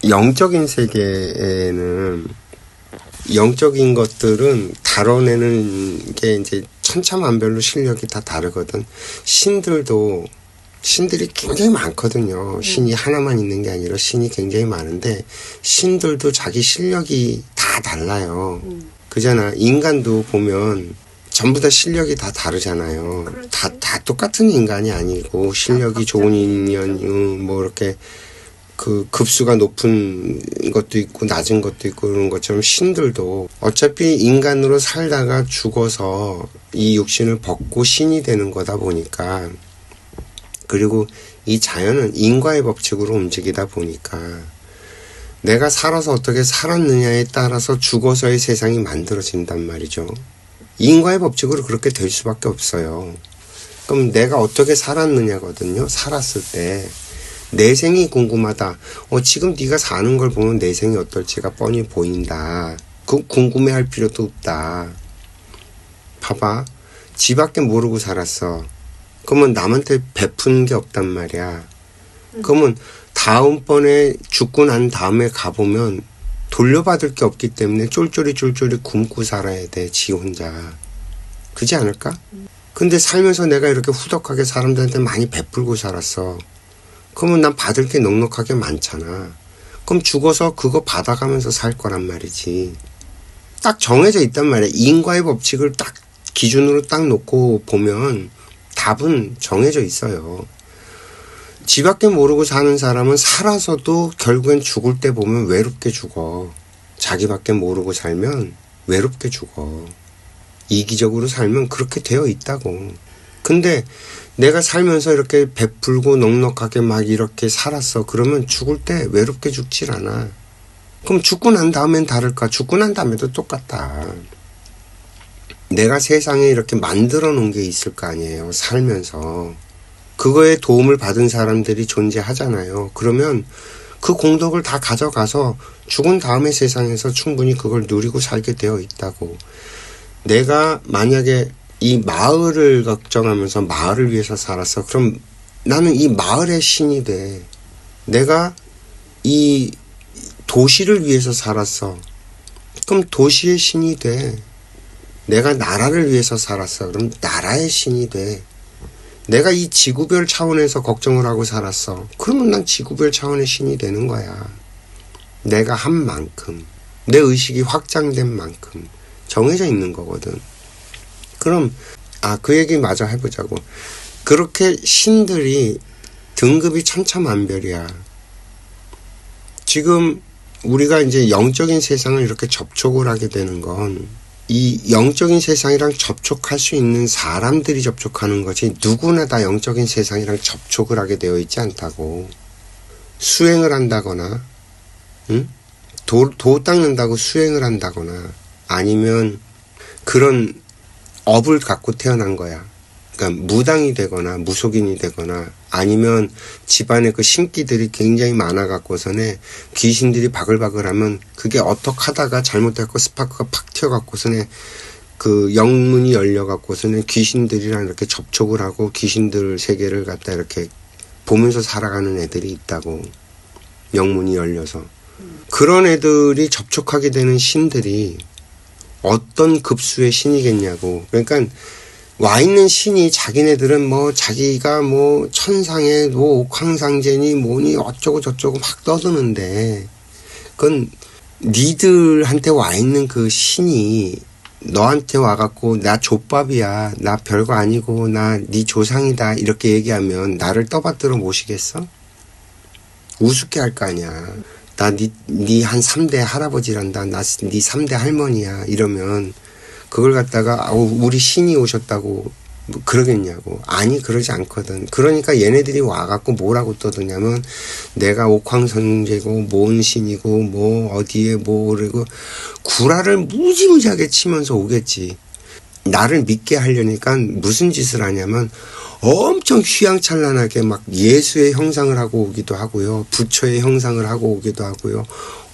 영적인 세계에는 영적인 것들은 다뤄내는 게 이제 천차만별로 실력이 다 다르거든. 신들이 굉장히 많거든요. 신이 하나만 있는 게 아니라 신이 굉장히 많은데 신들도 자기 실력이 다 달라요. 그잖아. 인간도 보면 전부 다 실력이 다 다르잖아요. 그렇지. 다 똑같은 인간이 아니고 실력이 좋은 인연, 뭐 이렇게 그 급수가 높은 것도 있고 낮은 것도 있고 그런 것처럼 신들도 어차피 인간으로 살다가 죽어서 이 육신을 벗고 신이 되는 거다 보니까, 그리고 이 자연은 인과의 법칙으로 움직이다 보니까 내가 살아서 어떻게 살았느냐에 따라서 죽어서의 세상이 만들어진단 말이죠. 인과의 법칙으로 그렇게 될 수밖에 없어요. 그럼 내가 어떻게 살았느냐거든요. 살았을 때 내 생이 궁금하다. 지금 네가 사는 걸 보면 내 생이 어떨지가 뻔히 보인다. 그거 궁금해할 필요도 없다. 봐봐. 지밖에 모르고 살았어. 그러면 남한테 베푼 게 없단 말이야. 그러면 다음번에 죽고 난 다음에 가보면 돌려받을 게 없기 때문에 쫄쫄이 굶고 살아야 돼. 지 혼자. 그렇지 않을까? 근데 살면서 내가 이렇게 후덕하게 사람들한테 많이 베풀고 살았어. 그러면 난 받을 게 넉넉하게 많잖아. 그럼 죽어서 그거 받아가면서 살 거란 말이지. 딱 정해져 있단 말이야. 인과의 법칙을 딱 기준으로 딱 놓고 보면 답은 정해져 있어요. 지밖에 모르고 사는 사람은 살아서도 결국엔 죽을 때 보면 외롭게 죽어. 자기밖에 모르고 살면 외롭게 죽어. 이기적으로 살면 그렇게 되어 있다고. 근데 내가 살면서 이렇게 베풀고 넉넉하게 막 이렇게 살았어. 그러면 죽을 때 외롭게 죽질 않아. 그럼 죽고 난 다음엔 다를까? 죽고 난 다음에도 똑같다. 내가 세상에 이렇게 만들어 놓은 게 있을 거 아니에요. 살면서. 그거에 도움을 받은 사람들이 존재하잖아요. 그러면 그 공덕을 다 가져가서 죽은 다음에 세상에서 충분히 그걸 누리고 살게 되어 있다고. 내가 만약에 이 마을을 걱정하면서 마을을 위해서 살았어. 그럼 나는 이 마을의 신이 돼. 내가 이 도시를 위해서 살았어. 그럼 도시의 신이 돼. 내가 나라를 위해서 살았어. 그럼 나라의 신이 돼. 내가 이 지구별 차원에서 걱정을 하고 살았어. 그러면 난 지구별 차원의 신이 되는 거야. 내가 한 만큼, 내 의식이 확장된 만큼 정해져 있는 거거든. 그럼 그 얘기 마저 해보자고. 그렇게 신들이 등급이 천차만별이야. 지금 우리가 이제 영적인 세상을 이렇게 접촉을 하게 되는 건 이 영적인 세상이랑 접촉할 수 있는 사람들이 접촉하는 거지 누구나 다 영적인 세상이랑 접촉을 하게 되어 있지 않다고. 수행을 한다거나 도 닦는다고 수행을 한다거나 아니면 그런 업을 갖고 태어난 거야. 그러니까 무당이 되거나 무속인이 되거나 아니면 집안에 그 신기들이 굉장히 많아 갖고서는 귀신들이 바글바글하면 그게 어떻게 하다가 잘못해갖고 스파크가 팍 튀어갖고서는 그 영문이 열려 갖고서는 귀신들이랑 이렇게 접촉을 하고 귀신들 세계를 갖다 이렇게 보면서 살아가는 애들이 있다고. 영문이 열려서. 그런 애들이 접촉하게 되는 신들이 어떤 급수의 신이겠냐고. 그러니까 와 있는 신이 자기네들은 뭐 자기가 뭐 천상에 뭐 옥황상제니 뭐니 어쩌고 저쩌고 막 떠드는데 그건 니들한테 와 있는 그 신이 너한테 와갖고 나 족밥이야, 나 별거 아니고 나 네 조상이다 이렇게 얘기하면 나를 떠받들어 모시겠어? 우습게 할 거 아니야. 나 네 한 3대 할아버지란다. 나 네 3대 할머니야. 이러면 그걸 갖다가 우리 신이 오셨다고 뭐 그러겠냐고. 아니 그러지 않거든. 그러니까 얘네들이 와갖고 뭐라고 떠드냐면 내가 옥황상제고 뭔 신이고 뭐 어디에 뭐 그리고 구라를 무지무지하게 치면서 오겠지. 나를 믿게 하려니까 무슨 짓을 하냐면 엄청 휘황찬란하게 막 예수의 형상을 하고 오기도 하고요. 부처의 형상을 하고 오기도 하고요.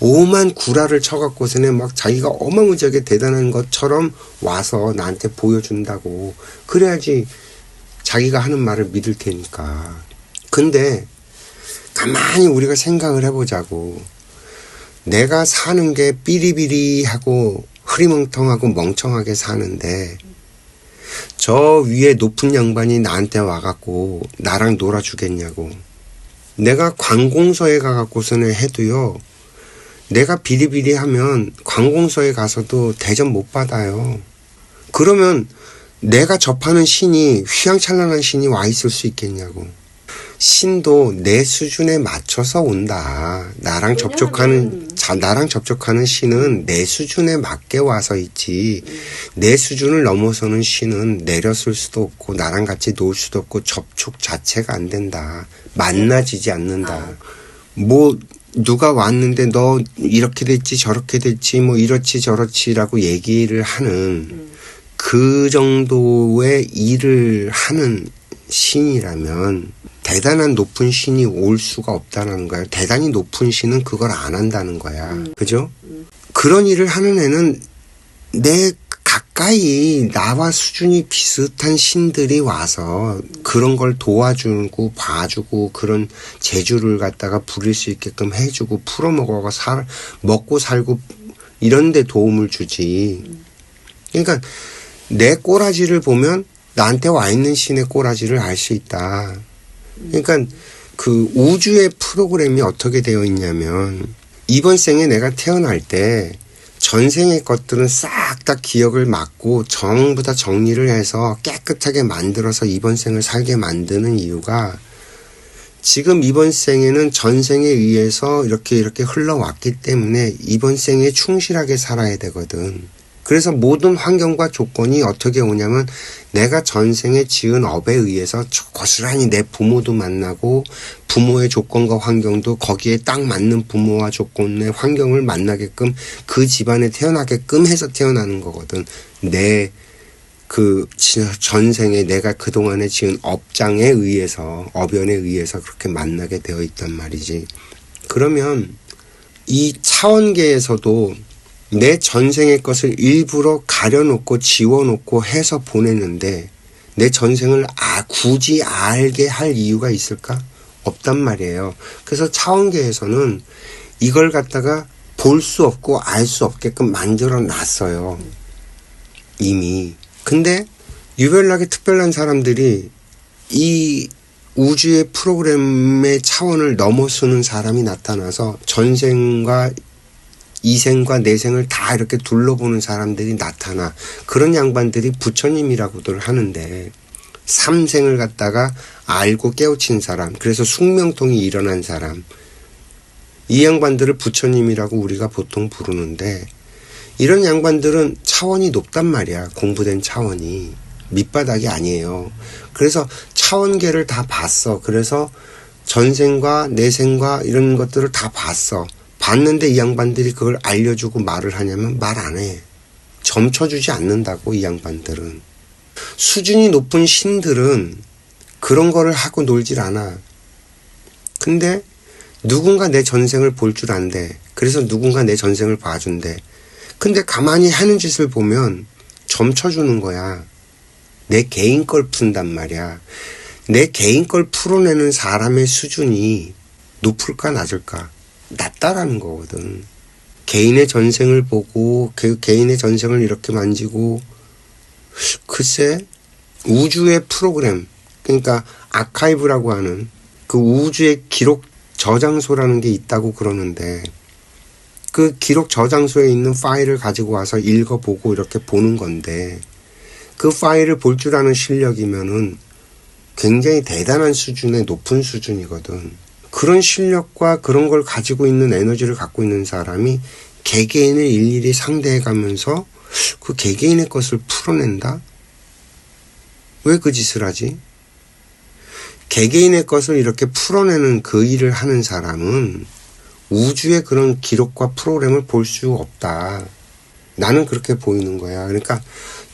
오만 구라를 쳐갖고서는 막 자기가 어마무지하게 대단한 것처럼 와서 나한테 보여준다고. 그래야지 자기가 하는 말을 믿을 테니까. 근데 가만히 우리가 생각을 해보자고. 내가 사는 게 삐리비리하고 흐리멍텅하고 멍청하게 사는데 저 위에 높은 양반이 나한테 와갖고 나랑 놀아주겠냐고. 내가 관공서에 가갖고서는 해도요, 내가 비리비리하면 관공서에 가서도 대접 못 받아요. 그러면 내가 접하는 신이 휘황찬란한 신이 와 있을 수 있겠냐고. 신도 내 수준에 맞춰서 온다. 나랑 접촉하는 신은 내 수준에 맞게 와서 있지. 내 수준을 넘어서는 신은 내렸을 수도 없고 나랑 같이 놀 수도 없고 접촉 자체가 안 된다. 만나지지 않는다. 뭐 누가 왔는데 너 이렇게 됐지 저렇게 됐지 뭐 이렇지 저렇지라고 얘기를 하는 그 정도의 일을 하는 신이라면 대단한 높은 신이 올 수가 없다는 거예요. 대단히 높은 신은 그걸 안 한다는 거야. 그죠? 그런 일을 하는 애는 내 가까이 나와 수준이 비슷한 신들이 와서 그런 걸 도와주고 봐주고 그런 재주를 갖다가 부릴 수 있게끔 해주고 풀어먹어가 먹고 살고 이런 데 도움을 주지. 그러니까 내 꼬라지를 보면 나한테 와 있는 신의 꼬라지를 알 수 있다. 그러니까 그 우주의 프로그램이 어떻게 되어 있냐면 이번 생에 내가 태어날 때 전생의 것들은 싹 다 기억을 막고 전부 다 정리를 해서 깨끗하게 만들어서 이번 생을 살게 만드는 이유가 지금 이번 생에는 전생에 의해서 이렇게 흘러왔기 때문에 이번 생에 충실하게 살아야 되거든. 그래서 모든 환경과 조건이 어떻게 오냐면 내가 전생에 지은 업에 의해서 고스란히 내 부모도 만나고 부모의 조건과 환경도 거기에 딱 맞는 부모와 조건의 환경을 만나게끔 그 집안에 태어나게끔 해서 태어나는 거거든. 내 그 전생에 내가 그동안에 지은 업장에 의해서 업연에 의해서 그렇게 만나게 되어 있단 말이지. 그러면 이 차원계에서도 내 전생의 것을 일부러 가려놓고 지워놓고 해서 보냈는데 내 전생을 굳이 알게 할 이유가 있을까? 없단 말이에요. 그래서 차원계에서는 이걸 갖다가 볼 수 없고 알 수 없게끔 만들어 놨어요. 이미. 근데 유별나게 특별한 사람들이 이 우주의 프로그램의 차원을 넘어서는 사람이 나타나서 전생과 이생과 내생을 다 이렇게 둘러보는 사람들이 나타나. 그런 양반들이 부처님이라고들 하는데 삼생을 갖다가 알고 깨우친 사람, 그래서 숙명통이 일어난 사람, 이 양반들을 부처님이라고 우리가 보통 부르는데 이런 양반들은 차원이 높단 말이야. 공부된 차원이. 밑바닥이 아니에요. 그래서 차원계를 다 봤어. 그래서 전생과 내생과 이런 것들을 다 봤어. 봤는데 이 양반들이 그걸 알려주고 말을 하냐면 말 안 해. 점쳐주지 않는다고. 이 양반들은. 수준이 높은 신들은 그런 거를 하고 놀질 않아. 근데 누군가 내 전생을 볼 줄 안대. 그래서 누군가 내 전생을 봐준대. 근데 가만히 하는 짓을 보면 점쳐주는 거야. 내 개인 걸 푼단 말이야. 내 개인 걸 풀어내는 사람의 수준이 높을까 낮을까? 낮다라는 거거든. 개인의 전생을 보고 그 개인의 전생을 이렇게 만지고 글쎄 우주의 프로그램, 그러니까 아카이브라고 하는 그 우주의 기록 저장소라는 게 있다고 그러는데 그 기록 저장소에 있는 파일을 가지고 와서 읽어보고 이렇게 보는 건데 그 파일을 볼 줄 아는 실력이면은 굉장히 대단한 수준의 높은 수준이거든. 그런 실력과 그런 걸 가지고 있는 에너지를 갖고 있는 사람이 개개인을 일일이 상대해 가면서 그 개개인의 것을 풀어낸다? 왜 그 짓을 하지? 개개인의 것을 이렇게 풀어내는 그 일을 하는 사람은 우주의 그런 기록과 프로그램을 볼 수 없다. 나는 그렇게 보이는 거야. 그러니까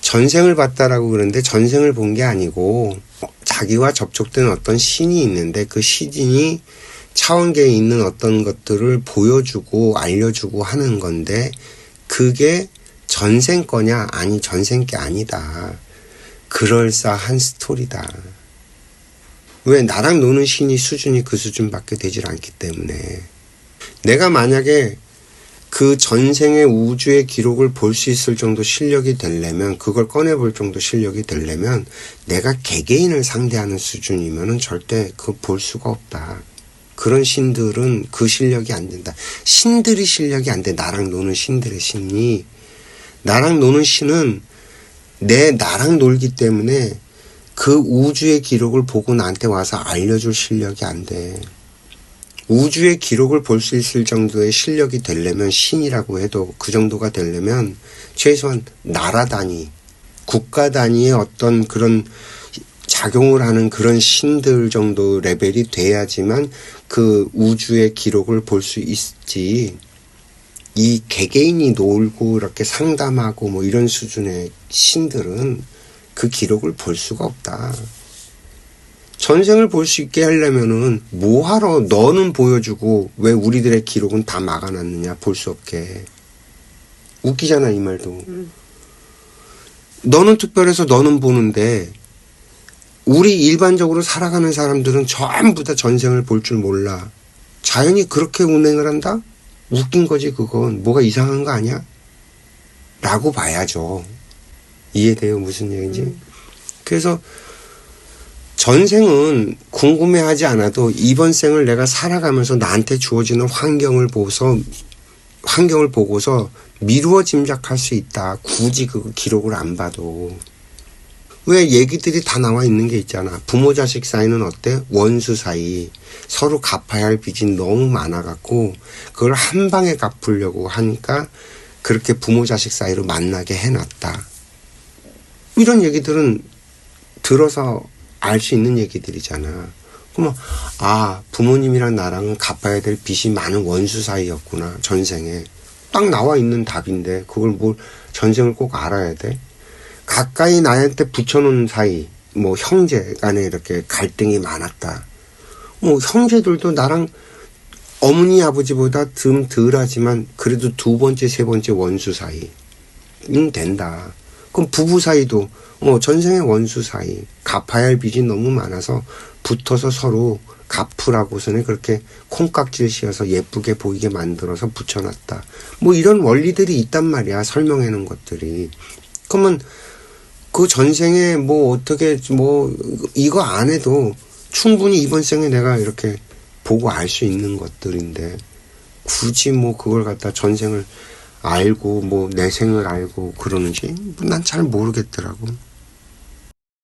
전생을 봤다라고 그러는데 전생을 본 게 아니고 자기와 접촉된 어떤 신이 있는데 그 신이 차원계에 있는 어떤 것들을 보여주고 알려주고 하는 건데 그게 전생 거냐? 아니 전생 게 아니다. 그럴싸한 스토리다. 왜? 나랑 노는 신이 수준이 그 수준밖에 되질 않기 때문에 내가 만약에 그 전생의 우주의 기록을 볼 수 있을 정도 실력이 되려면 그걸 꺼내볼 정도 실력이 되려면 내가 개개인을 상대하는 수준이면은 절대 그거 볼 수가 없다. 그런 신들은 그 실력이 안 된다. 신들이 실력이 안 돼. 나랑 노는 신들의 신이. 나랑 노는 신은 나랑 놀기 때문에 그 우주의 기록을 보고 나한테 와서 알려줄 실력이 안 돼. 우주의 기록을 볼 수 있을 정도의 실력이 되려면 신이라고 해도 그 정도가 되려면 최소한 나라 단위, 국가 단위의 어떤 그런 작용을 하는 그런 신들 정도 레벨이 돼야지만 그 우주의 기록을 볼 수 있지. 이 개개인이 놀고 이렇게 상담하고 뭐 이런 수준의 신들은 그 기록을 볼 수가 없다. 전생을 볼 수 있게 하려면은 뭐하러 너는 보여주고 왜 우리들의 기록은 다 막아놨느냐 볼 수 없게. 웃기잖아 이 말도. 너는 특별해서 너는 보는데 우리 일반적으로 살아가는 사람들은 전부 다 전생을 볼 줄 몰라. 자연이 그렇게 운행을 한다? 웃긴 거지 그건. 뭐가 이상한 거 아니야? 라고 봐야죠. 이해돼요 무슨 얘기인지? 그래서 전생은 궁금해하지 않아도 이번 생을 내가 살아가면서 나한테 주어지는 환경을 보고서 미루어 짐작할 수 있다. 굳이 그 기록을 안 봐도. 왜 얘기들이 다 나와 있는 게 있잖아. 부모 자식 사이는 어때? 원수 사이. 서로 갚아야 할 빚이 너무 많아갖고 그걸 한 방에 갚으려고 하니까 그렇게 부모 자식 사이로 만나게 해놨다. 이런 얘기들은 들어서 알 수 있는 얘기들이잖아. 그러면 부모님이랑 나랑은 갚아야 될 빚이 많은 원수 사이였구나. 전생에. 딱 나와 있는 답인데 그걸 뭘 전생을 꼭 알아야 돼? 가까이 나한테 붙여놓은 사이, 뭐 형제 간에 이렇게 갈등이 많았다. 뭐 형제들도 나랑 어머니 아버지보다 좀 덜하지만 그래도 두 번째 세 번째 원수 사이는 된다. 그럼 부부 사이도 전생의 원수 사이, 갚아야 할 빚이 너무 많아서 붙어서 서로 갚으라고서는 그렇게 콩깍지를 씌워서 예쁘게 보이게 만들어서 붙여놨다. 뭐 이런 원리들이 있단 말이야. 설명해 놓은 것들이. 그러면 그 전생에 뭐 어떻게 뭐 이거 안 해도 충분히 이번 생에 내가 이렇게 보고 알 수 있는 것들인데 굳이 뭐 그걸 갖다 전생을 알고 뭐 내 생을 알고 그러는지 난 잘 모르겠더라고.